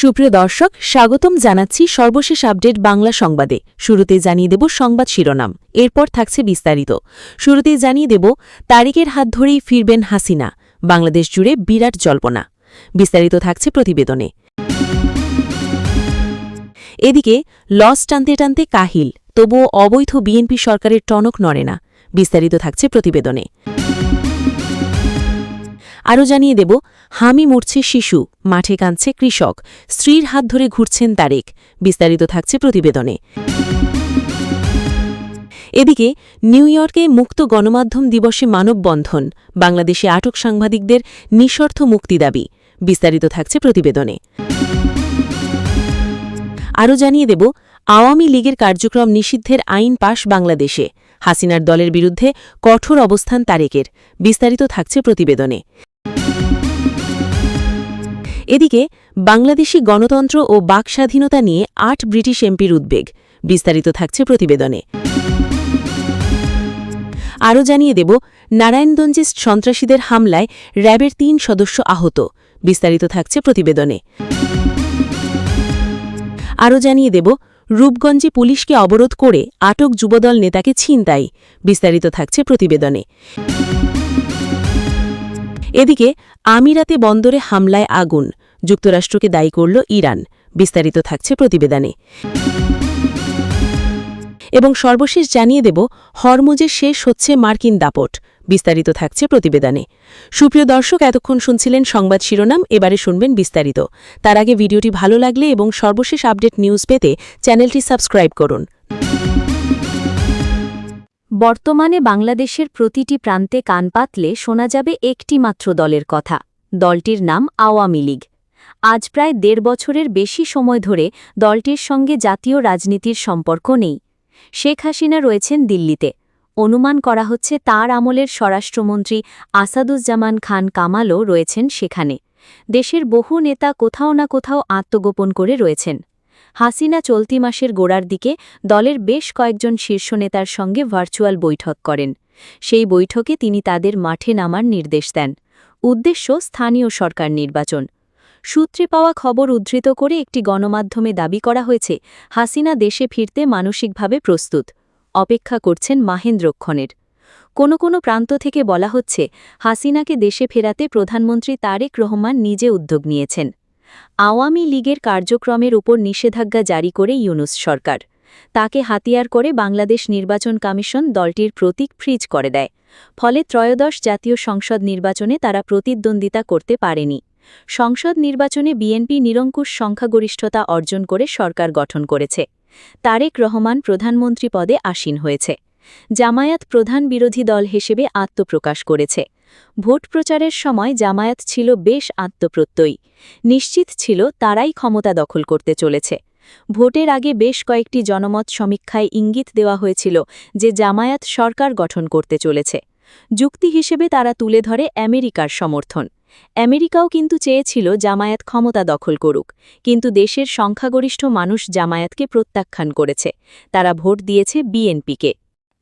সুপ্রিয় দর্শক, স্বাগতম জানাচ্ছি সর্বশেষ আপডেট বাংলা সংবাদে। শুরুতে জানিয়ে দেব সংবাদ শিরোনাম, এরপর থাকছে বিস্তারিত। শুরুতেই জানিয়ে দেব তারিকের হাত ধরেই ফিরবেন হাসিনা, বাংলাদেশ জুড়ে বিরাট জল্পনা। বিস্তারিত থাকছে প্রতিবেদনে। এদিকে লস টানতে টানতে কাহিল, তবুও অবৈধ বিএনপি সরকারের টনক নড়ে না। বিস্তারিত থাকছে প্রতিবেদনে। আরও জানিয়ে দেব হামি মরছে শিশু, মাঠে কাঁদছে কৃষক, স্ত্রীর হাত ধরে ঘুরছেন তারেক। বিস্তারিত থাকছে প্রতিবেদনে। এদিকে নিউ ইয়র্কে মুক্ত গণমাধ্যম দিবসে মানববন্ধন, বাংলাদেশে আটক সাংবাদিকদের নিঃশর্ত মুক্তি দাবি। বিস্তারিত থাকছে প্রতিবেদনে। আরও জানিয়ে দেব আওয়ামী লীগের কার্যক্রম নিষিদ্ধের আইন পাশ বাংলাদেশে, হাসিনার দলের বিরুদ্ধে কঠোর অবস্থান তারেকের। বিস্তারিত থাকছে প্রতিবেদনে। এদিকে বাংলাদেশি গণতন্ত্র ও বাক স্বাধীনতা নিয়ে ৮ ব্রিটিশ এমপির উদ্বেগ। বিস্তারিত থাকছে প্রতিবেদনে। আরও জানিয়ে দেব নারায়ণগঞ্জে সন্ত্রাসীদের হামলায় র্যাবের ৩ সদস্য আহত। বিস্তারিত থাকছে প্রতিবেদনে। আরও জানিয়ে দেব রূপগঞ্জে পুলিশকে অবরোধ করে আটক যুবদল নেতাকে ছিনতাই। বিস্তারিত থাকছে প্রতিবেদনে। এদিকে আমিরাতে বন্দরে হামলায় আগুন, যুক্তরাষ্ট্রকে দায়ী করল ইরান। বিস্তারিত থাকছে প্রতিবেদনে। এবং সর্বশেষ জানিয়ে দেব হরমুজে শেষ হচ্ছে মার্কিন দাপট। বিস্তারিত থাকছে প্রতিবেদনে। সুপ্রিয় দর্শক, এতক্ষণ শুনছিলেন সংবাদ শিরোনাম, এবারে শুনবেন বিস্তারিত। তার আগে ভিডিওটি ভালো লাগলে এবং সর্বশেষ আপডেট নিউজ পেতে চ্যানেলটি সাবস্ক্রাইব করুন। বর্তমানে বাংলাদেশের প্রতিটি প্রান্তে কান পাতলে শোনা যাবে একটি মাত্র দলের কথা। দলটির নাম আওয়ামী লীগ। আজ প্রায় ১.৫ বছরের বেশি সময় ধরে দলটির সঙ্গে জাতীয় রাজনীতির সম্পর্ক নেই। শেখ হাসিনা রয়েছেন দিল্লিতে। অনুমান করা হচ্ছে তার আমলের স্বরাষ্ট্রমন্ত্রী আসাদুজ্জামান খান কামালও রয়েছেন সেখানে। দেশের বহু নেতা কোথাও না কোথাও আত্মগোপন করে রয়েছেন। হাসিনা চলতি মাসের গোড়ার দিকে দলের বেশ কয়েকজন শীর্ষ নেতার সঙ্গে ভার্চুয়াল বৈঠক করেন। সেই বৈঠকে তিনি তাদের মাঠে নামার নির্দেশ দেন। উদ্দেশ্য স্থানীয় সরকার নির্বাচন। সূত্রে পাওয়া খবর উদ্ধৃত করে একটি গণমাধ্যমে দাবি করা হয়েছে, হাসিনা দেশে ফিরতে মানসিকভাবে প্রস্তুত, অপেক্ষা করছেন মাহেন্দ্রক্ষণের। কোনো কোনো প্রান্ত থেকে বলা হচ্ছে, হাসিনাকে দেশে ফেরাতে প্রধানমন্ত্রী তারেক রহমান নিজে উদ্যোগ নিয়েছেন। আওয়ামী লীগের কার্যক্রমের উপর নিষেধাজ্ঞা জারি করে ইউনূস সরকার। তাকে হাতিয়ার করে বাংলাদেশ নির্বাচন কমিশন দলটির প্রতীক ফ্রিজ করে দেয়। ফলে ত্রয়োদশ জাতীয় সংসদ নির্বাচনে তারা প্রতিদ্বন্দ্বিতা করতে পারেনি। সংসদ নির্বাচনে বিএনপি নিরঙ্কুশ সংখ্যাগরিষ্ঠতা অর্জন করে সরকার গঠন করেছে। তারেক রহমান প্রধানমন্ত্রী পদে আসীন হয়েছে। জামায়াত প্রধান বিরোধী দল হিসেবে আত্মপ্রকাশ করেছে। ভোট প্রচারের সময় জামায়াত ছিল বেশ আত্মপ্রত্যয়ী। নিশ্চিত ছিল তারাই ক্ষমতা দখল করতে চলেছে। ভোটের আগে বেশ কয়েকটি জনমত সমীক্ষায় ইঙ্গিত দেওয়া হয়েছিল যে জামায়াত সরকার গঠন করতে চলেছে। যুক্তি হিসেবে তারা তুলে ধরে আমেরিকার সমর্থন। আমেরিকাও কিন্তু চেয়েছিল জামায়াত ক্ষমতা দখল করুক, কিন্তু দেশের সংখ্যাগরিষ্ঠ মানুষ জামায়াতকে প্রত্যাখ্যান করেছে। তারা ভোট দিয়েছে বিএনপিকে।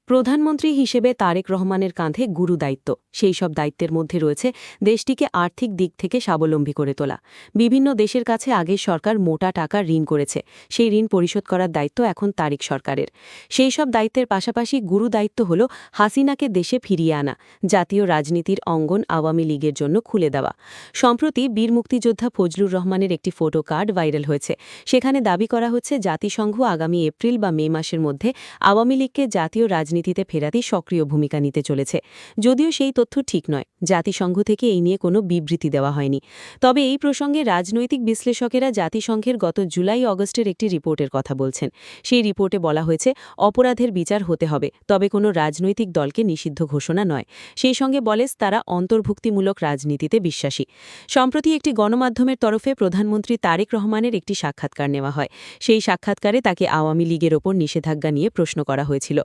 প্রধানমন্ত্রী হিসেবে তারেক রহমানের কাঁধে গুরু দায়িত্ব। সেই সব দায়িত্বের মধ্যে রয়েছে দেশটিকে আর্থিক দিক থেকে স্বাবলম্বী করে তোলা। বিভিন্ন দেশের কাছে আগের সরকার মোটা টাকা ঋণ করেছে, সেই ঋণ পরিশোধ করার দায়িত্ব এখন তারেক সরকারের। সেই সব দায়িত্বের পাশাপাশি গুরু দায়িত্ব হল হাসিনাকে দেশে ফিরিয়ে আনা, জাতীয় রাজনীতির অঙ্গন আওয়ামী লীগের জন্য খুলে দেওয়া। সম্প্রতি বীর মুক্তিযোদ্ধা ফজলুর রহমানের একটি ফটো কার্ড ভাইরাল হয়েছে। সেখানে দাবি করা হচ্ছে জাতিসংঘ আগামী এপ্রিল বা মে মাসের মধ্যে আওয়ামী লীগকে জাতীয় রাজনীতিতে ফেরাতে সক্রিয় ভূমিকা নিতে চলেছে। যদিও সেই তথ্য ঠিক নয়, জাতিসংঘ থেকে এই নিয়ে কোনো বিবৃতি দেওয়া হয়নি। তবে এই প্রসঙ্গে রাজনৈতিক বিশ্লেষকেরা জাতিসংঘের গত জুলাই-অগস্টের একটি রিপোর্টের কথা বলছেন। সেই রিপোর্টে বলা হয়েছে অপরাধের বিচার হতে হবে, তবে কোনো রাজনৈতিক দলকে নিষিদ্ধ ঘোষণা নয়। সেই সঙ্গে বলে তারা অন্তর্ভুক্তিমূলক রাজনীতিতে বিশ্বাসী। সম্প্রতি একটি গণমাধ্যমের তরফে প্রধানমন্ত্রী তারেক রহমানের একটি সাক্ষাৎকার নেওয়া হয়। সেই সাক্ষাৎকারে তাকে আওয়ামী লীগের ওপর নিষেধাজ্ঞা নিয়ে প্রশ্ন করা হয়েছিল।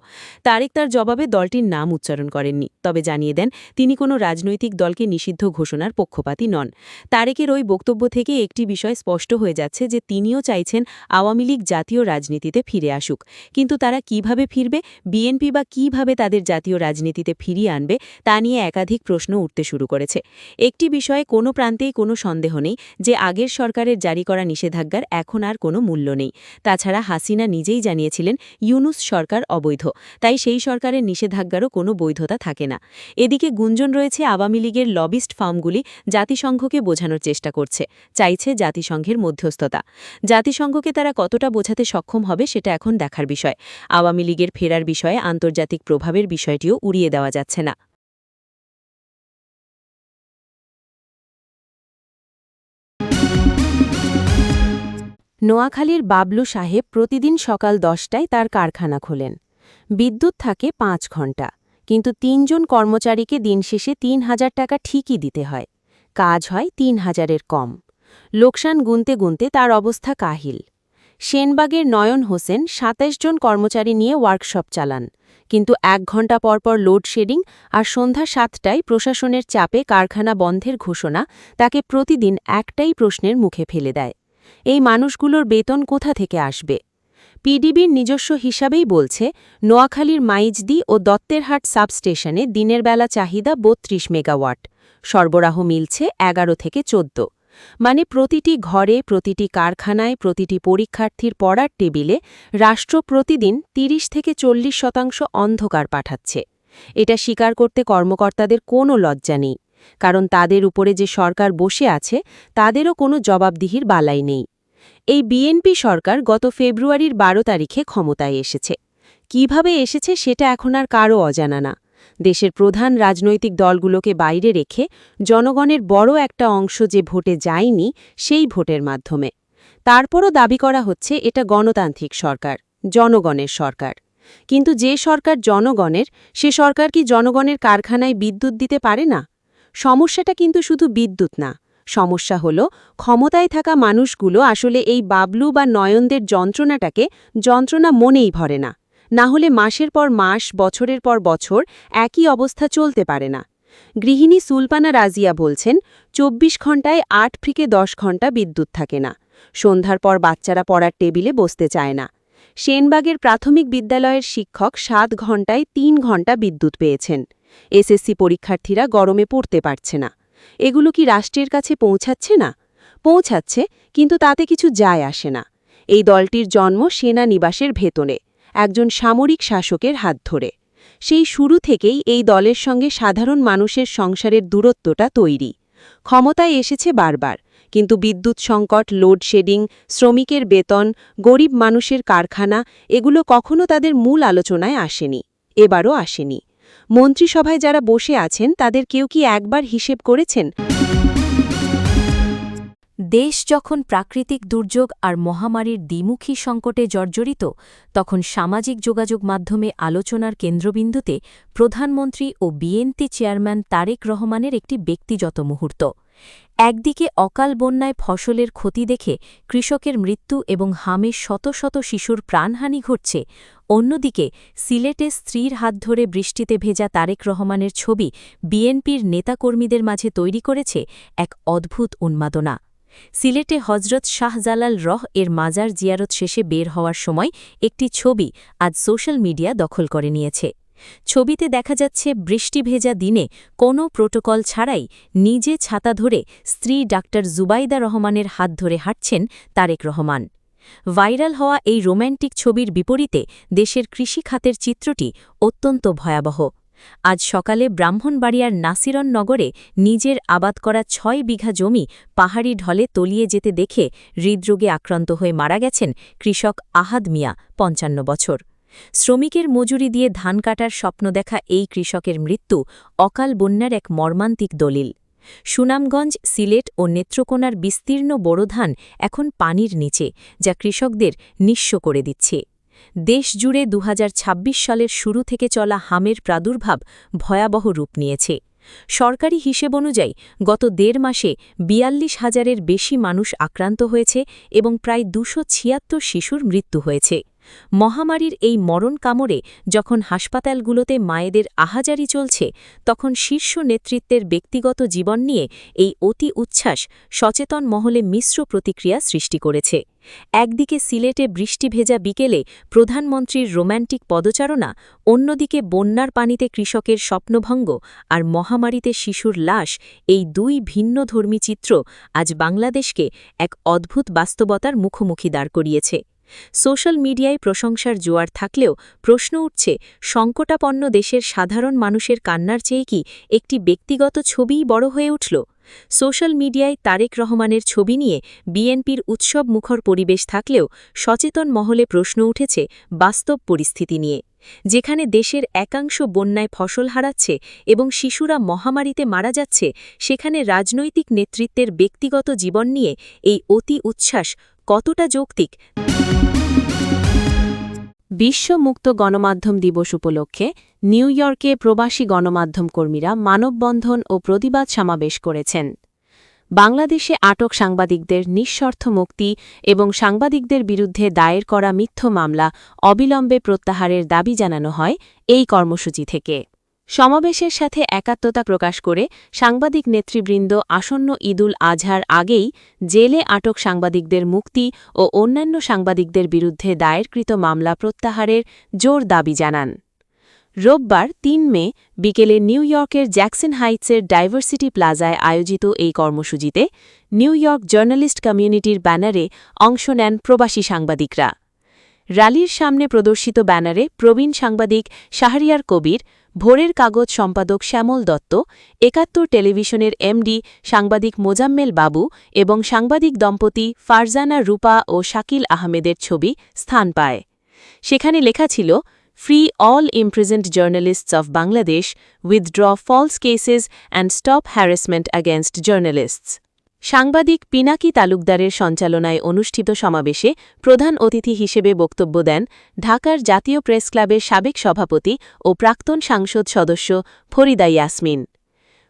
তারেক তার জবাবে দলটির নাম উচ্চারণ করেননি, তবে জানিয়ে দেন তিনি কোনো রাজনৈতিক দলকে নিষিদ্ধ ঘোষণার পক্ষপাতী নন। তারেকের ওই বক্তব্য থেকে একটি বিষয় স্পষ্ট হয়ে যাচ্ছে যে তিনিও চাইছেন আওয়ামী লীগ জাতীয় রাজনীতিতে ফিরে আসুক, কিন্তু তারা কিভাবে ফিরবে, বিএনপি বা কিভাবে তাদের জাতীয় রাজনীতিতে ফিরিয়ে আনবে তা নিয়ে একাধিক প্রশ্ন উঠতে শুরু করেছে। একটি বিষয়ে কোনো প্রান্তেই কোনো সন্দেহ নেই যে আগের সরকারের জারি করা নিষেধাজ্ঞার এখন আর কোনো মূল্য নেই। তাছাড়া হাসিনা নিজেই জানিয়েছিলেন ইউনূস সরকার অবৈধ, তাই সেই সরকারের নিষেধাজ্ঞারও কোনো বৈধতা থাকে না। এদিকে গুঞ্জন রয়েছে আওয়ামী লীগের লবিস্ট ফার্মগুলি জাতিসংঘকে বোঝানোর চেষ্টা করছে, চাইছে জাতিসংঘের মধ্যস্থতা। জাতিসংঘকে তারা কতটা বোঝাতে সক্ষম হবে সেটা এখন দেখার বিষয়। আওয়ামী লীগের ফেরার বিষয়ে আন্তর্জাতিক প্রভাবের বিষয়টিও উড়িয়ে দেওয়া যাচ্ছে না। নোয়াখালীর বাবলু সাহেব প্রতিদিন সকাল 10টায় তার কারখানা খোলেন। বিদ্যুৎ থাকে 5 ঘণ্টা, কিন্তু 3 জন কর্মচারীকে দিন শেষে 3,000 টাকা ঠিকই দিতে হয়। কাজ হয় 3,000-এর কম। লোকসান গুনতে গুনতে তার অবস্থা কাহিল। সেনবাগের নয়ন হোসেন 27 জন কর্মচারী নিয়ে ওয়ার্কশপ চালান, কিন্তু 1 ঘণ্টা পরপর লোডশেডিং আর সন্ধ্যা 7টায় প্রশাসনের চাপে কারখানা বন্ধের ঘোষণা তাকে প্রতিদিন একটাই প্রশ্নের মুখে ফেলে দেয়: এই মানুষগুলোর বেতন কোথা থেকে আসবে? পিডিবির নিজস্ব হিসাবেই বলছে, নোয়াখালীর মাইজদি ও দত্তেরহাট সাবস্টেশনে দিনের বেলা চাহিদা 32 মেগাওয়াট, সরবরাহ মিলছে 11 থেকে 14। মানে প্রতিটি ঘরে, প্রতিটি কারখানায়, প্রতিটি পরীক্ষার্থীর পড়ার টেবিলে রাষ্ট্র প্রতিদিন 30 থেকে 40% অন্ধকার পাঠাচ্ছে। এটা স্বীকার করতে কর্মকর্তাদের কোনো লজ্জা নেই, কারণ তাদের উপরে যে সরকার বসে আছে তাদেরও কোনো জবাবদিহির বালাই নেই। এই বিএনপি সরকার গত ফেব্রুয়ারির 12 তারিখে ক্ষমতায় এসেছে। কিভাবে এসেছে সেটা এখন আর কারও অজানা না। দেশের প্রধান রাজনৈতিক দলগুলোকে বাইরে রেখে জনগণের বড় একটা অংশ যে ভোটে যায়নি, সেই ভোটের মাধ্যমে। তারপরও দাবি করা হচ্ছে এটা গণতান্ত্রিক সরকার, জনগণের সরকার। কিন্তু যে সরকার জনগণের, সে সরকার কি জনগণের কারখানায় বিদ্যুৎ দিতে পারে না? সমস্যাটা কিন্তু শুধু বিদ্যুৎ না, সমস্যা হলো ক্ষমতায় থাকা মানুষগুলো আসলে এই বাবলু বা নয়নদের যন্ত্রণাটাকে যন্ত্রণা মনেই ভরে না। না হলে মাসের পর মাস, বছরের পর বছর একই অবস্থা চলতে পারে না। গৃহিণী সুলপানা রাজিয়া বলছেন, 24 ঘণ্টায় 8 থেকে 10 ঘণ্টা বিদ্যুৎ থাকে না। সন্ধ্যার পর বাচ্চারা পড়ার টেবিলে বসতে চায় না। সেনবাগের প্রাথমিক বিদ্যালয়ের শিক্ষক 7 ঘণ্টায় 3 ঘণ্টা বিদ্যুৎ পেয়েছেন। এসএসসি পরীক্ষার্থীরা গরমে পড়তে পারছে না। এগুলো কি রাষ্ট্রের কাছে পৌঁছাচ্ছে না? পৌঁছাচ্ছে, কিন্তু তাতে কিছু যায় আসে না। এই দলটির জন্ম সেনানিবাসের ভেতরে, একজন সামরিক শাসকের হাত ধরে। সেই শুরু থেকেই এই দলের সঙ্গে সাধারণ মানুষের সংসারের দূরত্বটা তৈরি। ক্ষমতায় এসেছে বারবার, কিন্তু বিদ্যুৎ সংকট, লোডশেডিং, শ্রমিকের বেতন, গরিব মানুষের কারখানা, এগুলো কখনো তাদের মূল আলোচনায় আসেনি। এবারও আসেনি। মন্ত্রিসভায় যারা বসে আছেন তাদের কেউ কি একবার হিসেব করেছেন দেশ যখন প্রাকৃতিক দুর্যোগ আর মহামারীর দ্বিমুখী সংকটে জর্জরিত, তখন সামাজিক যোগাযোগ মাধ্যমে আলোচনার কেন্দ্রবিন্দুতে প্রধানমন্ত্রী ও বিএনপি চেয়ারম্যান তারেক রহমানের একটি ব্যক্তিগত মুহূর্ত। একদিকে অকাল বন্যায় ফসলের ক্ষতি দেখে কৃষকের মৃত্যু এবং হামে শত শত শিশুর প্রাণহানি ঘটছে, অন্যদিকে সিলেটে স্ত্রীর হাত ধরে বৃষ্টিতে ভেজা তারেক রহমানের ছবি বিএনপির নেতাকর্মীদের মাঝে তৈরি করেছে এক অদ্ভুত উন্মাদনা। সিলেটে হজরত শাহজালাল এর মাজার জিয়ারত শেষে বের হওয়ার সময় একটি ছবি আজ সোশ্যাল মিডিয়া দখল করে নিয়েছে। ছবিতে দেখা যাচ্ছে বৃষ্টি ভেজা দিনে কোনো প্রোটোকল ছাড়াই নিজে ছাতা ধরে স্ত্রী ডাক্তার জুবাইদা রহমানের হাত ধরে হাঁটছেন তারেক রহমান। ভাইরাল হওয়া এই রোম্যান্টিক ছবির বিপরীতে দেশের কৃষি খাতের চিত্রটি অত্যন্ত ভয়াবহ। আজ সকালে ব্রাহ্মণবাড়িয়ার নাসিরনগরে নিজের আবাদ করা 6 বিঘা জমি পাহাড়ি ঢলে তলিয়ে যেতে দেখে হৃদরোগে আক্রান্ত হয়ে মারা গেছেন কৃষক আহাদ মিয়া, 55 বছর। শ্রমিকের মজুরি দিয়ে ধান কাটার স্বপ্ন দেখা এই কৃষকের মৃত্যু অকাল বন্যার এক মর্মান্তিক দলিল। সুনামগঞ্জ, সিলেট ও নেত্রকোনার বিস্তীর্ণ বোরো ধান এখন পানির নিচে, যা কৃষকদের নিঃস্ব করে দিচ্ছে। দেশজুড়ে 2026 সালের শুরু থেকে চলা হামের প্রাদুর্ভাব ভয়াবহ রূপ নিয়েছে। সরকারি হিসেব অনুযায়ী গত 1.5 মাসে 42,000-এর বেশি মানুষ আক্রান্ত হয়েছে এবং প্রায় 276 শিশুর মৃত্যু হয়েছে। মহামারীর এই মরণ কামড়ে যখন হাসপাতালগুলোতে মায়েদের আহাজারি চলছে, তখন শীর্ষ নেতৃত্বের ব্যক্তিগত জীবন নিয়ে এই অতি উচ্ছ্বাস সচেতন মহলে মিশ্র প্রতিক্রিয়া সৃষ্টি করেছে। একদিকে সিলেটে বৃষ্টি ভেজা বিকেলে প্রধানমন্ত্রীর রোম্যান্টিক পদচারণা, অন্যদিকে বন্যার পানিতে কৃষকের স্বপ্নভঙ্গ আর মহামারীতে শিশুর লাশ, এই দুই ভিন্নধর্মী চিত্র আজ বাংলাদেশকে এক অদ্ভুত বাস্তবতার মুখোমুখি দাঁড় করিয়েছে। সোশ্যাল মিডিয়ায় প্রশংসার জোয়ার থাকলেও প্রশ্ন উঠছে, সংকটাপন্ন দেশের সাধারণ মানুষের কান্নার চেয়ে কি একটি ব্যক্তিগত ছবিই বড় হয়ে উঠল? সোশ্যাল মিডিয়ায় তারেক রহমানের ছবি নিয়ে বিএনপির উৎসব মুখর পরিবেশ থাকলেও সচেতন মহলে প্রশ্ন উঠেছে বাস্তব পরিস্থিতি নিয়ে। যেখানে দেশের একাংশ বন্যায় ফসল হারাচ্ছে এবং শিশুরা মহামারীতে মারা যাচ্ছে, সেখানে রাজনৈতিক নেতৃত্বের ব্যক্তিগত জীবন নিয়ে এই অতি উচ্ছ্বাস কতটা যৌক্তিক? বিশ্ব মুক্ত গণমাধ্যম দিবস উপলক্ষে নিউ ইয়র্কে প্রবাসী গণমাধ্যম কর্মীরা মানববন্ধন ও প্রতিবাদ সমাবেশ করেছেন। বাংলাদেশে আটক সাংবাদিকদের নিঃশর্ত মুক্তি এবং সাংবাদিকদের বিরুদ্ধে দায়ের করা মিথ্যা মামলা অবিলম্বে প্রত্যাহারের দাবি জানানো হয় এই কর্মসূচি থেকে। সমাবেশের সাথে একাত্মতা প্রকাশ করে সাংবাদিক নেতৃবৃন্দ আসন্ন ঈদুল আজহার আগেই জেলে আটক সাংবাদিকদের মুক্তি ও অন্যান্য সাংবাদিকদের বিরুদ্ধে দায়েরকৃত মামলা প্রত্যাহারের জোর দাবি জানান। রোববার ৩ মে বিকেলে নিউ ইয়র্কের জ্যাকসন হাইটসের ডাইভার্সিটি প্লাজায় আয়োজিত এই কর্মসূচিতে নিউ ইয়র্ক জার্নালিস্ট কমিউনিটির ব্যানারে অংশ নেন প্রবাসী সাংবাদিকরা। র্যালির সামনে প্রদর্শিত ব্যানারে প্রবীণ সাংবাদিক শাহরিয়ার কবির, ভোরের কাগজ সম্পাদক শ্যামল দত্ত, ৭১ টেলিভিশনের এমডি সাংবাদিক মোজাম্মেল বাবু এবং সাংবাদিক দম্পতি ফারজানা রূপা ও শাকিল আহমেদের ছবি স্থান পায়। সেখানে লেখা ছিল, free all imprisoned journalists of Bangladesh, withdraw false cases and stop harassment against journalists. সাংবাদিক পিনাকি তালুকদারের সঞ্চালনায় অনুষ্ঠিত সমাবেশে প্রধান অতিথি হিসেবে বক্তব্য দেন ঢাকার জাতীয় প্রেস ক্লাবের সাবেক সভাপতি ও প্রাক্তন সাংসদ সদস্য ফরিদা ইয়াসমিন।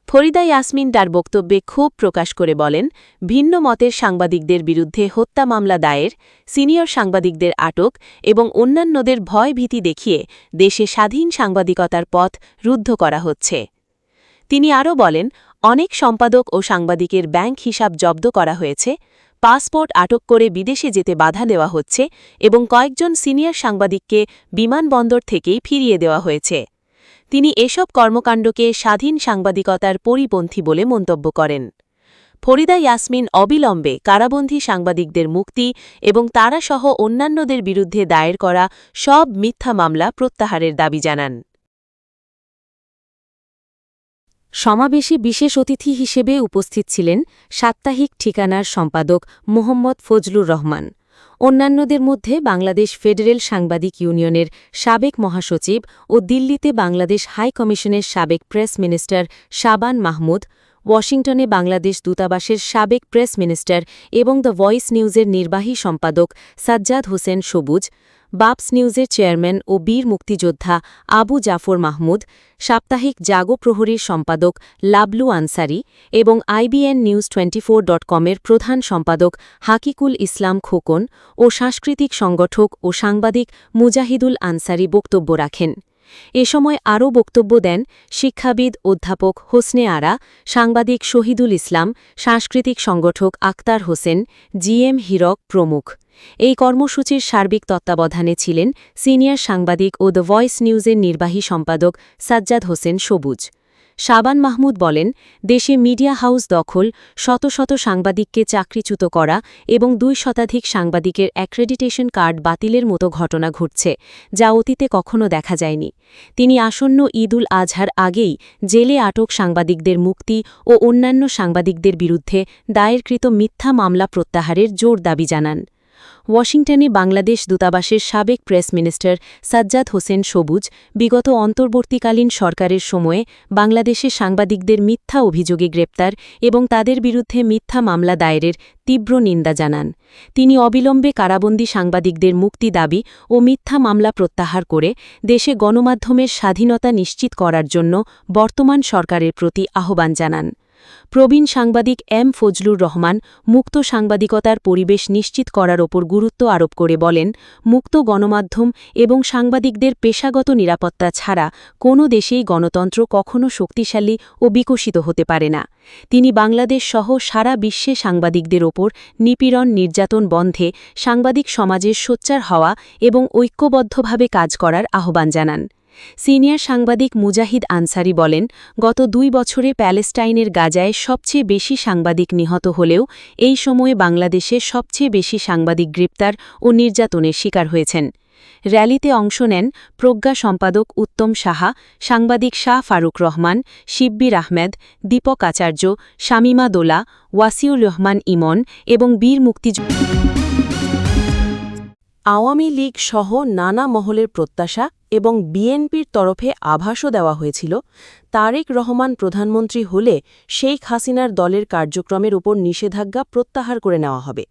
ফরিদা ইয়াসমিন তার বক্তব্যে ক্ষোভ প্রকাশ করে বলেন, ভিন্ন মতের সাংবাদিকদের বিরুদ্ধে হত্যা মামলা দায়ের, সিনিয়র সাংবাদিকদের আটক এবং অন্যান্যদের ভয়-ভীতি দেখিয়ে দেশে স্বাধীন সাংবাদিকতার পথ রুদ্ধ করা হচ্ছে। তিনি আরও বলেন, অনেক সম্পাদক ও সাংবাদিকের ব্যাংক হিসাব জব্দ করা হয়েছে, পাসপোর্ট আটক করে বিদেশে যেতে বাধা দেওয়া হচ্ছে এবং কয়েকজন সিনিয়র সাংবাদিককে বিমানবন্দর থেকেই ফিরিয়ে দেওয়া হয়েছে। তিনি এসব কর্মকাণ্ডকে স্বাধীন সাংবাদিকতার পরিপন্থী বলে মন্তব্য করেন। ফরিদা ইয়াসমিন অবিলম্বে কারাবন্দী সাংবাদিকদের মুক্তি এবং তারাসহ অন্যান্যদের বিরুদ্ধে দায়ের করা সব মিথ্যা মামলা প্রত্যাহারের দাবি জানান। সমাবেশে বিশেষ অতিথি হিসেবে উপস্থিত ছিলেন সাপ্তাহিক ঠিকানার সম্পাদক মোহাম্মদ ফজলুর রহমান। অন্যান্যদের মধ্যে বাংলাদেশ ফেডারেল সাংবাদিক ইউনিয়নের সাবেক মহাসচিব ও দিল্লিতে বাংলাদেশ হাই কমিশনের সাবেক প্রেস মিনিস্টার শাবান মাহমুদ, ওয়াশিংটনে বাংলাদেশ দূতাবাসের সাবেক প্রেস মিনিস্টার এবং দ্য ভয়েস নিউজের নির্বাহী সম্পাদক সাজ্জাদ হোসেন সবুজ, বাপস নিউজের চেয়ারম্যান ও বীর মুক্তিযোদ্ধা আবু জাফর মাহমুদ, সাপ্তাহিক জাগো প্রহরীর সম্পাদক লাবলু আনসারি এবং IBN নিউজ 24.com-এর প্রধান সম্পাদক হাকিকুল ইসলাম খোকন ও সাংস্কৃতিক সংগঠক ও সাংবাদিক মুজাহিদুল আনসারি বক্তব্য রাখেন। এ সময় আরও বক্তব্য দেন শিক্ষাবিদ অধ্যাপক হোসনে আরা, সাংবাদিক শহীদুল ইসলাম, সাংস্কৃতিক সংগঠক আক্তার হোসেন, GM হীরক প্রমুখ। এই কর্মসূচির সার্বিক তত্ত্বাবধানে ছিলেন সিনিয়র সাংবাদিক ও দ্য ভয়েস নিউজের নির্বাহী সম্পাদক সাজ্জাদ হোসেন সবুজ। শাবান মাহমুদ বলেন, দেশে মিডিয়া হাউস দখল, শত শত সাংবাদিককে চাকরিচ্যুত করা এবং ২ শতাধিক সাংবাদিকের অ্যাক্রেডিটেশন কার্ড বাতিলের মতো ঘটনা ঘটছে, যা অতীতে কখনো দেখা যায়নি। তিনি আসন্ন ঈদুল আজহার আগেই জেলে আটক সাংবাদিকদের মুক্তি ও অন্যান্য সাংবাদিকদের বিরুদ্ধে দায়েরকৃত মিথ্যা মামলা প্রত্যাহারের জোর দাবি জানান। ওয়াশিংটনে বাংলাদেশ দূতাবাসের সাবেক প্রেস মিনিস্টার সাজ্জাদ হোসেন সবুজ বিগত অন্তর্বর্তীকালীন সরকারের সময়ে বাংলাদেশে সাংবাদিকদের মিথ্যা অভিযোগে গ্রেপ্তার এবং তাদের বিরুদ্ধে মিথ্যা মামলা দায়েরের তীব্র নিন্দা জানান। তিনি অবিলম্বে কারাবন্দী সাংবাদিকদের মুক্তি দাবি ও মিথ্যা মামলা প্রত্যাহার করে দেশে গণমাধ্যমের স্বাধীনতা নিশ্চিত করার জন্য বর্তমান সরকারের প্রতি আহ্বান জানান। প্রবীণ সাংবাদিক এম ফজলুর রহমান মুক্ত সাংবাদিকতার পরিবেশ নিশ্চিত করার ওপর গুরুত্ব আরোপ করে বলেন, মুক্ত গণমাধ্যম এবং সাংবাদিকদের পেশাগত নিরাপত্তা ছাড়া কোনো দেশেই গণতন্ত্র কখনো শক্তিশালী ও বিকশিত হতে পারে না। তিনি বাংলাদেশ সহ সারা বিশ্বে সাংবাদিকদের ওপর নিপীড়ন নির্যাতন বন্ধে সাংবাদিক সমাজের সোচ্চার হওয়া এবং ঐক্যবদ্ধভাবে কাজ করার আহ্বান জানান। সিনিয়র সাংবাদিক মুজাহিদ আনসারি বলেন, গত 2 বছরে প্যালেস্টাইনের গাজায় সবচেয়ে বেশি সাংবাদিক নিহত হলেও এই সময়ে বাংলাদেশে সবচেয়ে বেশি সাংবাদিক গ্রেপ্তার ও নির্যাতনের শিকার হয়েছেন। র্যালিতে অংশ নেন প্রজ্ঞা সম্পাদক উত্তম সাহা, সাংবাদিক শাহ ফারুক রহমান, শিব্বির আহমেদ, দীপক আচার্য, শামিমা দোলা, ওয়াসিউর রহমান ইমন এবং বীর মুক্তিযোদ্ধা। আওয়ামী লীগ সহ নানা মহলের প্রত্যাশা এবং বিএনপির তরফে আভাসও দেওয়া হয়েছিল, তারেক রহমান প্রধানমন্ত্রী হলে শেখ হাসিনার দলের কার্যক্রমের উপর নিষেধাজ্ঞা প্রত্যাহার করে নেওয়া হবে।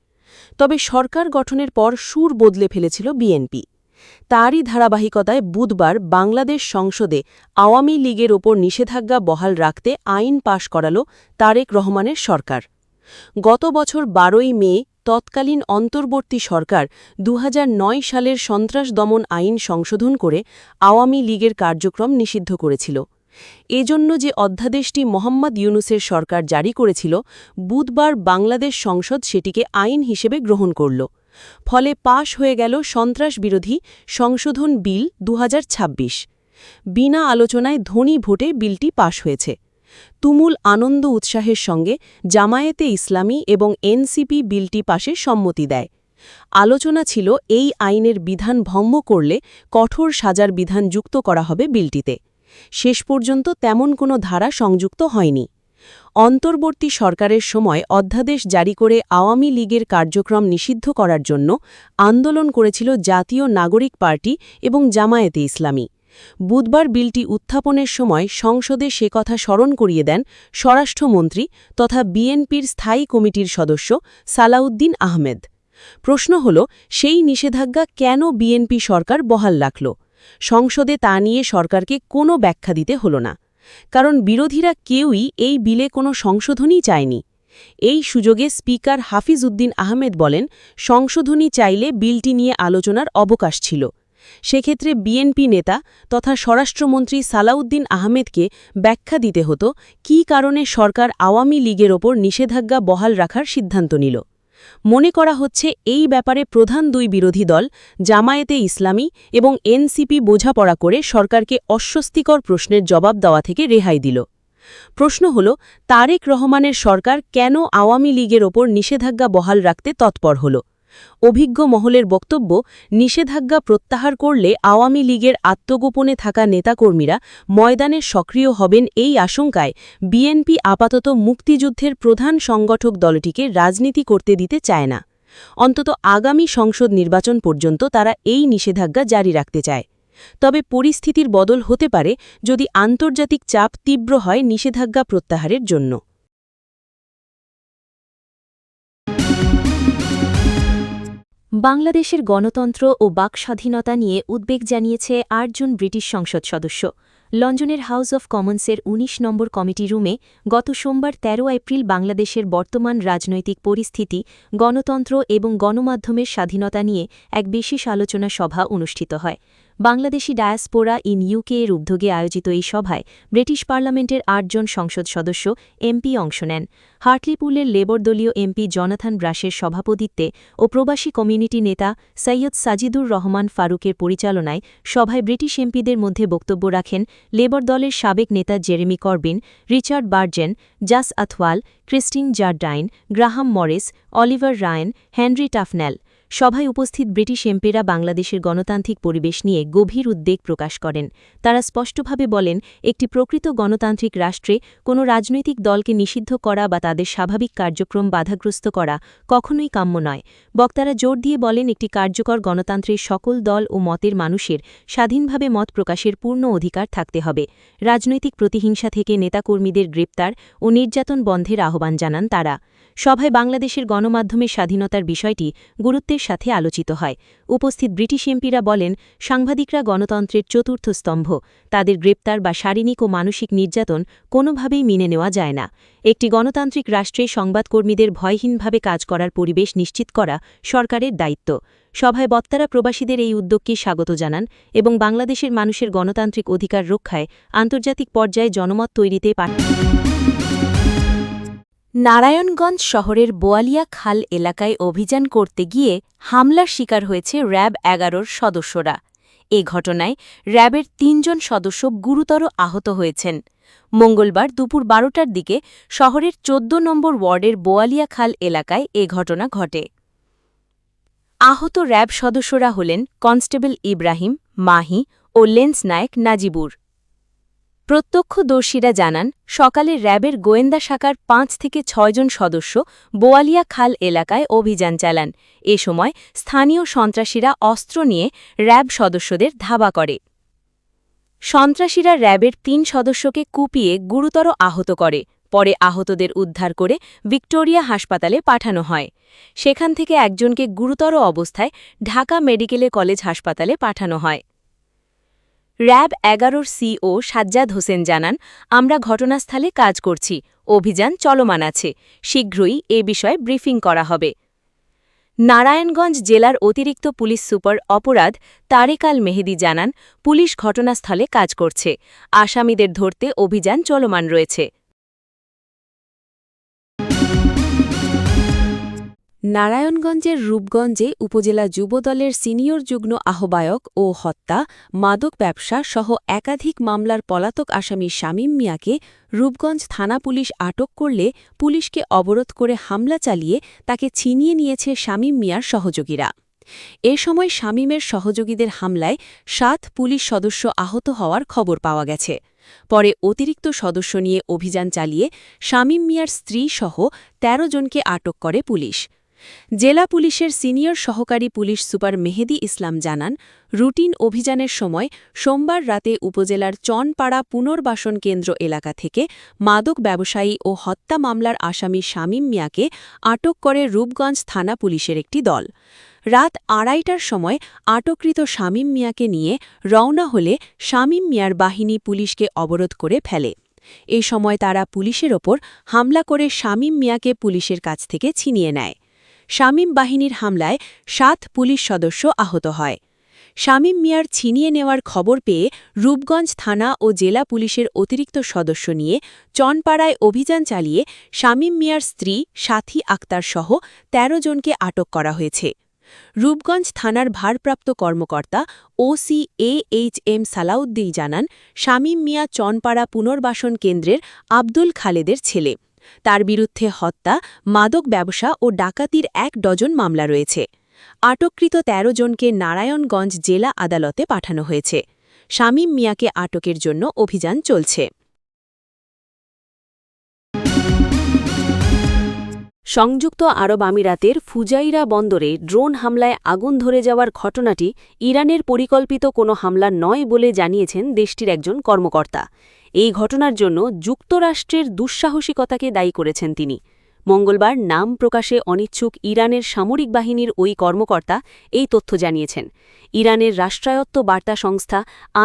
তবে সরকার গঠনের পর সুর বদলে ফেলেছিল বিএনপি। তারই ধারাবাহিকতায় বুধবার বাংলাদেশ সংসদে আওয়ামী লীগের ওপর নিষেধাজ্ঞা বহাল রাখতে আইন পাশ করাল তারেক রহমানের সরকার। গত বছর 12ই মে তৎকালীন অন্তর্বর্তী সরকার 2009 সালের সন্ত্রাস দমন আইন সংশোধন করে আওয়ামী লীগের কার্যক্রম নিষিদ্ধ করেছিল। এজন্য যে অধ্যাদেশটি মোহাম্মদ ইউনূসের সরকার জারি করেছিল, বুধবার বাংলাদেশ সংসদ সেটিকে আইন হিসেবে গ্রহণ করল। ফলে পাশ হয়ে গেল সন্ত্রাস বিরোধী সংশোধন বিল 2026। বিনা আলোচনায় ধ্বনি ভোটে বিলটি পাশ হয়েছে। তুমুল আনন্দ উৎসাহের সঙ্গে জামায়াতে ইসলামী এবং এনসিপি বিলটি পাশে সম্মতি দেয়। আলোচনা ছিল এই আইনের বিধান ভঙ্গ করলে কঠোর সাজার বিধান যুক্ত করা হবে বিলটিতে। শেষ পর্যন্ত তেমন কোনো ধারা সংযুক্ত হয়নি। অন্তর্বর্তী সরকারের সময় অধ্যাদেশ জারি করে আওয়ামী লীগের কার্যক্রম নিষিদ্ধ করার জন্য আন্দোলন করেছিল জাতীয় নাগরিক পার্টি এবং জামায়াতে ইসলামী। বুধবার বিলটি উত্থাপনের সময় সংসদে সে কথা স্মরণ করিয়ে দেন স্বরাষ্ট্রমন্ত্রী তথা বিএনপির স্থায়ী কমিটির সদস্য সালাউদ্দিন আহমেদ। প্রশ্ন হল, সেই নিষেধাজ্ঞা কেন বিএনপি সরকার বহাল রাখল? সংসদে তা নিয়ে সরকারকে কোনো ব্যাখ্যা দিতে হল না, কারণ বিরোধীরা কেউই এই বিলে কোনো সংশোধনী চায়নি। এই সুযোগে স্পিকার হাফিজ উদ্দিন আহমেদ বলেন, সংশোধনী চাইলে বিলটি নিয়ে আলোচনার অবকাশ ছিল। সেক্ষেত্রে বিএনপি নেতা তথা স্বরাষ্ট্রমন্ত্রী সালাউদ্দিন আহমেদকে ব্যাখ্যা দিতে হতো কী কারণে সরকার আওয়ামী লীগের ওপর নিষেধাজ্ঞা বহাল রাখার সিদ্ধান্ত নিল। মনে করা হচ্ছে এই ব্যাপারে প্রধান 2 বিরোধী দল জামায়াতে ইসলামী এবং এনসিপি বোঝাপড়া করে সরকারকে অস্বস্তিকর প্রশ্নের জবাব দেওয়া থেকে রেহাই দিল। প্রশ্ন হল, তারেক রহমানের সরকার কেন আওয়ামী লীগের ওপর নিষেধাজ্ঞা বহাল রাখতে তৎপর হল? অভিজ্ঞ মহলের বক্তব্য, নিষেধাজ্ঞা প্রত্যাহার করলে আওয়ামী লীগের আত্মগোপনে থাকা নেতাকর্মীরা ময়দানে সক্রিয় হবেন এই আশঙ্কায় বিএনপি আপাতত মুক্তিযুদ্ধের প্রধান সংগঠক দলটিকে রাজনীতি করতে দিতে চায় না। অন্তত আগামী সংসদ নির্বাচন পর্যন্ত তারা এই নিষেধাজ্ঞা জারি রাখতে চায়। তবে পরিস্থিতির বদল হতে পারে যদি আন্তর্জাতিক চাপ তীব্র হয় নিষেধাজ্ঞা প্রত্যাহারের জন্য। বাংলাদেশের গণতন্ত্র ও বাকস্বাধীনতা নিয়ে উদ্বেগ জানিয়েছে 8 জন ব্রিটিশ সংসদ সদস্য। লন্ডনের হাউস অব কমন্সের 19 নম্বর কমিটি রুমে গত সোমবার 13 এপ্রিল বাংলাদেশের বর্তমান রাজনৈতিক পরিস্থিতি, গণতন্ত্র এবং গণমাধ্যমের স্বাধীনতা নিয়ে এক বিশেষ আলোচনা সভা অনুষ্ঠিত হয়। বাংলাদেশি ডায়াসপোরা ইন ইউকে এর উদ্যোগে আয়োজিত এই সভায় ব্রিটিশ পার্লামেন্টের 8 জন সংসদ সদস্য এমপি অংশ নেন। হার্টলিপুলের লেবর দলীয় এমপি জনাথন ব্রাশের সভাপতিত্বে ও প্রবাসী কমিউনিটি নেতা সৈয়দ সাজিদুর রহমান ফারুকের পরিচালনায় সভায় ব্রিটিশ এমপিদের মধ্যে বক্তব্য রাখেন লেবর দলের সাবেক নেতা Jeremy Corbyn, Richard Burgon, Jas Athwal, Christine Jardine, Graham Morris, Oliver Ryan, Henry Tufnell. সভায় উপস্থিত ব্রিটিশ এমপিরা বাংলাদেশের গণতান্ত্রিক পরিবেশ নিয়ে গভীর উদ্বেগ প্রকাশ করেন। তারা স্পষ্টভাবে বলেন, একটি প্রকৃত গণতান্ত্রিক রাষ্ট্রে কোনো রাজনৈতিক দলকে নিষিদ্ধ করা বা তাদের স্বাভাবিক কার্যক্রম বাধাগ্রস্ত করা কখনোই কাম্য নয়। বক্তারা জোর দিয়ে বলেন, একটি কার্যকর গণতন্ত্রের সকল দল ও মতের মানুষের স্বাধীনভাবে মত প্রকাশের পূর্ণ অধিকার থাকতে হবে। রাজনৈতিক প্রতিহিংসা থেকে নেতাকর্মীদের গ্রেপ্তার ও নির্যাতন বন্ধের আহ্বান জানান তারা। সভায় বাংলাদেশের গণমাধ্যমের স্বাধীনতার বিষয়টি গুরুত্বের সাথে আলোচিত হয়। উপস্থিত ব্রিটিশ এমপিরা বলেন, সাংবাদিকরা গণতন্ত্রের চতুর্থ স্তম্ভ। তাদের গ্রেপ্তার বা শারীরিক ও মানসিক নির্যাতন কোনোভাবেই মেনে নেওয়া যায় না। একটি গণতান্ত্রিক রাষ্ট্রে সংবাদকর্মীদের ভয়হীনভাবে কাজ করার পরিবেশ নিশ্চিত করা সরকারের দায়িত্ব। সভায় বক্তারা প্রবাসীদের এই উদ্যোগকে স্বাগত জানান এবং বাংলাদেশের মানুষের গণতান্ত্রিক অধিকার রক্ষায় আন্তর্জাতিক পর্যায়ে জনমত তৈরিতে নারায়ণগঞ্জ শহরের বোয়ালিয়া খাল এলাকায় অভিযান করতে গিয়ে হামলার শিকার হয়েছে র্যাব ১১-র সদস্যরা। এ ঘটনায় র্যাবের ৩ জন সদস্য গুরুতর আহত হয়েছেন। মঙ্গলবার দুপুর ১২টার দিকে শহরের ১৪ নম্বর ওয়ার্ডের বোয়ালিয়া খাল এলাকায় এ ঘটনা ঘটে। আহত র্যাব সদস্যরা হলেন কনস্টেবল ইব্রাহিম, মাহি ও লেন্স নায়েক নাজিবুর। প্রত্যক্ষদর্শীরা জানান, সকালে র্যাবের গোয়েন্দা শাখার ৫ থেকে ৬ জন সদস্য বোয়ালিয়া খাল এলাকায় অভিযান চালান। এ সময় স্থানীয় সন্ত্রাসীরা অস্ত্র নিয়ে র্যাব সদস্যদের ধাওয়া করে। সন্ত্রাসীরা র্যাবের ৩ সদস্যকে কুপিয়ে গুরুতর আহত করে। পরে আহতদের উদ্ধার করে ভিক্টোরিয়া হাসপাতালে পাঠানো হয়। সেখান থেকে একজনকে গুরুতর অবস্থায় ঢাকা মেডিকেল কলেজ হাসপাতালে পাঠানো হয়। র্যাব ১১-র সিও সাজ্জাদ হোসেন জানান, আমরা ঘটনাস্থলে কাজ করছি, অভিযান চলমান আছে, শীঘ্রই এ বিষয়ে ব্রিফিং করা হবে। নারায়ণগঞ্জ জেলার অতিরিক্ত পুলিশ সুপার অপরাধ তারেক আল মেহেদি জানান, পুলিশ ঘটনাস্থলে কাজ করছে, আসামিদের ধরতে অভিযান চলমান রয়েছে। নারায়ণগঞ্জের রূপগঞ্জে উপজেলা যুবদলের সিনিয়র যুগ্ম আহ্বায়ক ও হত্যা, মাদক ব্যবসা সহ একাধিক মামলার পলাতক আসামি শামীম মিয়াকে রূপগঞ্জ থানা পুলিশ আটক করলে পুলিশকে অবরোধ করে হামলা চালিয়ে তাকে ছিনিয়ে নিয়েছে শামীম মিয়ার সহযোগীরা। এ সময় শামীমের সহযোগীদের হামলায় ৭ পুলিশ সদস্য আহত হওয়ার খবর পাওয়া গেছে। পরে অতিরিক্ত সদস্য নিয়ে অভিযান চালিয়ে শামীম মিয়ার স্ত্রী সহ ১৩ জনকে আটক করে পুলিশ। জেলা পুলিশের সিনিয়র সহকারী পুলিশ সুপার মেহেদি ইসলাম জানান, রুটিন অভিযানের সময় সোমবার রাতে উপজেলার চনপাড়া পুনর্বাসন কেন্দ্র এলাকা থেকে মাদক ব্যবসায়ী ও হত্যা মামলার আসামি শামীম মিয়াকে আটক করে রূপগঞ্জ থানা পুলিশের একটি দল। রাত ২:৩০টার সময় আটককৃত শামীম মিয়াকে নিয়ে রওনা হলে শামীম মিয়ার বাহিনী পুলিশকে অবরোধ করে ফেলে। এ সময় তারা পুলিশের ওপর হামলা করে শামীম মিয়াকে পুলিশের কাছ থেকে ছিনিয়ে নেয়। শামীম বাহিনীর হামলায় ৭ পুলিশ সদস্য আহত হয়। শামীম মিয়ার ছিনিয়ে নেওয়ার খবর পেয়ে রূপগঞ্জ থানা ও জেলা পুলিশের অতিরিক্ত সদস্য নিয়ে চনপাড়ায় অভিযান চালিয়ে শামীম মিয়ার স্ত্রী সাথী আক্তার সহ ১৩ জনকে আটক করা হয়েছে। রূপগঞ্জ থানার ভারপ্রাপ্ত কর্মকর্তা ওসি AHM সালাউদ্দিন জানান, শামীম মিয়া চনপাড়া পুনর্বাসন কেন্দ্রের আব্দুল খালেদের ছেলে। তার বিরুদ্ধে হত্যা, মাদক ব্যবসা ও ডাকাতির ১ ডজন মামলা রয়েছে। আটককৃত ১৩ জনকে নারায়ণগঞ্জ জেলা আদালতে পাঠানো হয়েছে। শামীম মিয়াকে আটকের জন্য অভিযান চলছে। সংযুক্ত আরব আমিরাতের ফুজাইরা বন্দরে ড্রোন হামলায় আগুন ধরে যাওয়ার ঘটনাটি ইরানের পরিকল্পিত কোনো হামলা নয় বলে জানিয়েছেন দেশটির একজন কর্মকর্তা। এই ঘটনার জন্য যুক্তরাষ্ট্রের দুঃসাহসিকতাকে দায়ী করেছেন তিনি। মঙ্গলবার নাম প্রকাশে অনিচ্ছুক ইরানের সামরিক বাহিনীর ওই কর্মকর্তা এই তথ্য জানিয়েছেন। ইরানের রাষ্ট্রায়ত্ত বার্তা সংস্থা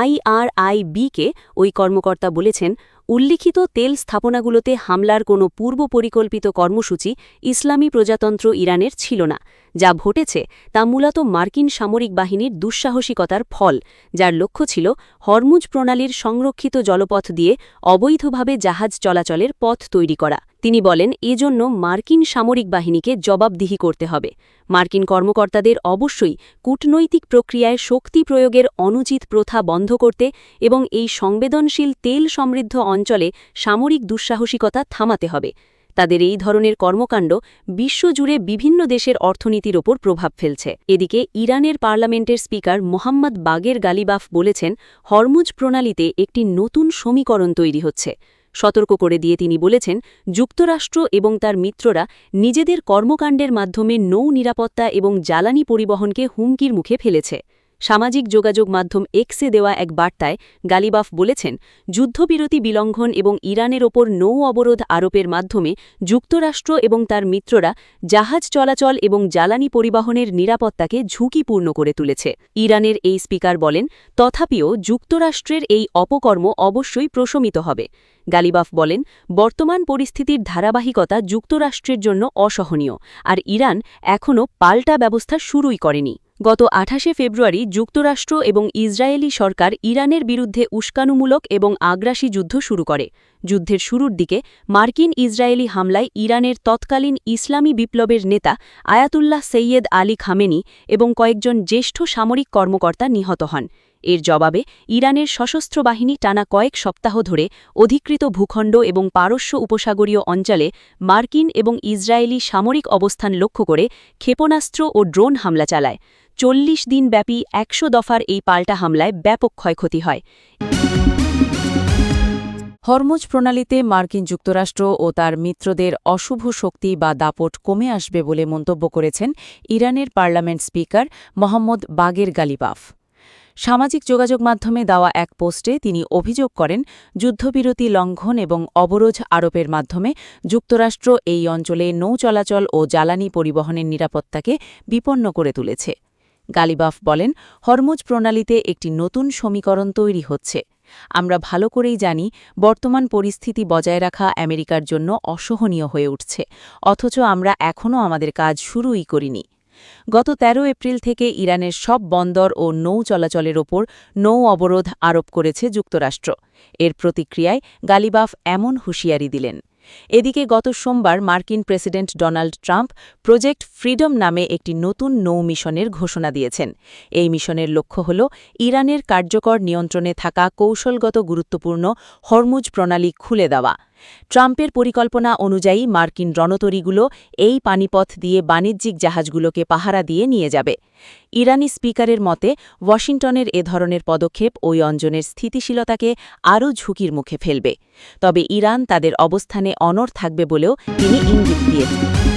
IRIB-কে ওই কর্মকর্তা বলেছেন, উল্লিখিত তেল স্থাপনাগুলোতে হামলার কোনো পূর্ব পরিকল্পিত কর্মসূচি ইসলামী প্রজাতন্ত্র ইরানের ছিল না। যা ঘটেছে তা মূলত মার্কিন সামরিক বাহিনীর দুঃসাহসিকতার ফল, যার লক্ষ্য ছিল হরমুজ প্রণালীর সংরক্ষিত জলপথ দিয়ে অবৈধভাবে জাহাজ চলাচলের পথ তৈরি করা। তিনি বলেন, এজন্য মার্কিন সামরিক বাহিনীকে জবাবদিহি করতে হবে। মার্কিন কর্মকর্তাদের অবশ্যই কূটনৈতিক প্রক্রিয়ায় শক্তি প্রয়োগের অনুচিত প্রথা বন্ধ করতে এবং এই সংবেদনশীল তেল সমৃদ্ধ অঞ্চলে সামরিক দুঃসাহসিকতা থামাতে হবে। তাদের এই ধরনের কর্মকাণ্ড বিশ্বজুড়ে বিভিন্ন দেশের অর্থনীতির ওপর প্রভাব ফেলছে। এদিকে ইরানের পার্লামেন্টের স্পিকার মোহাম্মদ বাগের গালিবাফ বলেছেন, হরমুজ প্রণালীতে একটি নতুন সমীকরণ তৈরি হচ্ছে। সতর্ক করে দিয়ে তিনি বলেছেন, যুক্তরাষ্ট্র এবং তার মিত্ররা নিজেদের কর্মকাণ্ডের মাধ্যমে নৌ নিরাপত্তা এবং জ্বালানি পরিবহনকে হুমকির মুখে ফেলেছে। সামাজিক যোগাযোগ মাধ্যম এক্সে দেওয়া এক বার্তায় গালিবাফ বলেছেন, যুদ্ধবিরতি বিলঙ্ঘন এবং ইরানের ওপর নৌ অবরোধ আরোপের মাধ্যমে যুক্তরাষ্ট্র এবং তার মিত্ররা জাহাজ চলাচল এবং জ্বালানি পরিবহনের নিরাপত্তাকে ঝুঁকিপূর্ণ করে তুলেছে। ইরানের এই স্পিকার বলেন, তথাপিও যুক্তরাষ্ট্রের এই অপকর্ম অবশ্যই প্রশমিত হবে। গালিবাফ বলেন, বর্তমান পরিস্থিতির ধারাবাহিকতা যুক্তরাষ্ট্রের জন্য অসহনীয়, আর ইরান এখনও পাল্টা ব্যবস্থা শুরুই করেনি। গত 28 ফেব্রুয়ারি যুক্তরাষ্ট্র এবং ইসরায়েলি সরকার ইরানের বিরুদ্ধে উস্কানিমূলক এবং আগ্রাসী যুদ্ধ শুরু করে। যুদ্ধের শুরুর দিকে মার্কিন ইসরায়েলি হামলায় ইরানের তৎকালীন ইসলামী বিপ্লবের নেতা আয়াতুল্লাহ সৈয়দ আলী খামেনি এবং কয়েকজন জ্যেষ্ঠ সামরিক কর্মকর্তা নিহত হন। এর জবাবে ইরানের সশস্ত্র বাহিনী টানা কয়েক সপ্তাহ ধরে অধিকৃত ভূখণ্ড এবং পারস্য উপসাগরীয় অঞ্চলে মার্কিন এবং ইসরায়েলি সামরিক অবস্থান লক্ষ্য করে ক্ষেপণাস্ত্র ও ড্রোন হামলা চালায়। 40 দিনব্যাপী 100 দফার এই পাল্টা হামলায় ব্যাপক ক্ষয়ক্ষতি হয়। হরমুজ প্রণালীতে মার্কিন যুক্তরাষ্ট্র ও তার মিত্রদের অশুভ শক্তি বা দাপট কমে আসবে বলে মন্তব্য করেছেন ইরানের পার্লামেন্ট স্পিকার মোহাম্মদ বাগের গালিবাফ। সামাজিক যোগাযোগ মাধ্যমে দেওয়া এক পোস্টে তিনি অভিযোগ করেন, যুদ্ধবিরতি লঙ্ঘন এবং অবরোধ আরোপের মাধ্যমে যুক্তরাষ্ট্র এই অঞ্চলে নৌ চলাচল ও জ্বালানি পরিবহনের নিরাপত্তাকে বিপন্ন করে তুলেছে। গালিবাফ বলেন, হরমুজ প্রণালীতে একটি নতুন সমীকরণ তৈরি হচ্ছে। আমরা ভালো করেই জানি বর্তমান পরিস্থিতি বজায় রাখা আমেরিকার জন্য অসহনীয় হয়ে উঠছে, অথচ আমরা এখনও আমাদের কাজ শুরুই করিনি। গত 13 এপ্রিল থেকে ইরানের সব বন্দর ও নৌ চলাচলের ওপর নৌ অবরোধ আরোপ করেছে যুক্তরাষ্ট্র। এর প্রতিক্রিয়ায় গালিবাফ এমন হুঁশিয়ারি দিলেন। এদিকে গত সোমবার মার্কিন president Donald Trump project freedom নামে একটি নতুন নৌ মিশনের ঘোষণা দিয়েছেন। এই মিশনের লক্ষ্য হল ইরানের কার্যকর নিয়ন্ত্রণে থাকা কৌশলগত গুরুত্বপূর্ণ হরমুজ প্রণালী খুলে দেওয়া। ট্রাম্পের পরিকল্পনা অনুযায়ী মার্কিন রণতরীগুলো এই পানিপথ দিয়ে বাণিজ্যিক জাহাজগুলোকে পাহারা দিয়ে নিয়ে যাবে। ইরানি স্পিকারের মতে, ওয়াশিংটনের এ ধরনের পদক্ষেপ ওই অঞ্চলের স্থিতিশীলতাকে আরও ঝুঁকির মুখে ফেলবে। তবে ইরান তাদের অবস্থানে অনড় থাকবে বলেও তিনি ইঙ্গিত দিয়েছেন।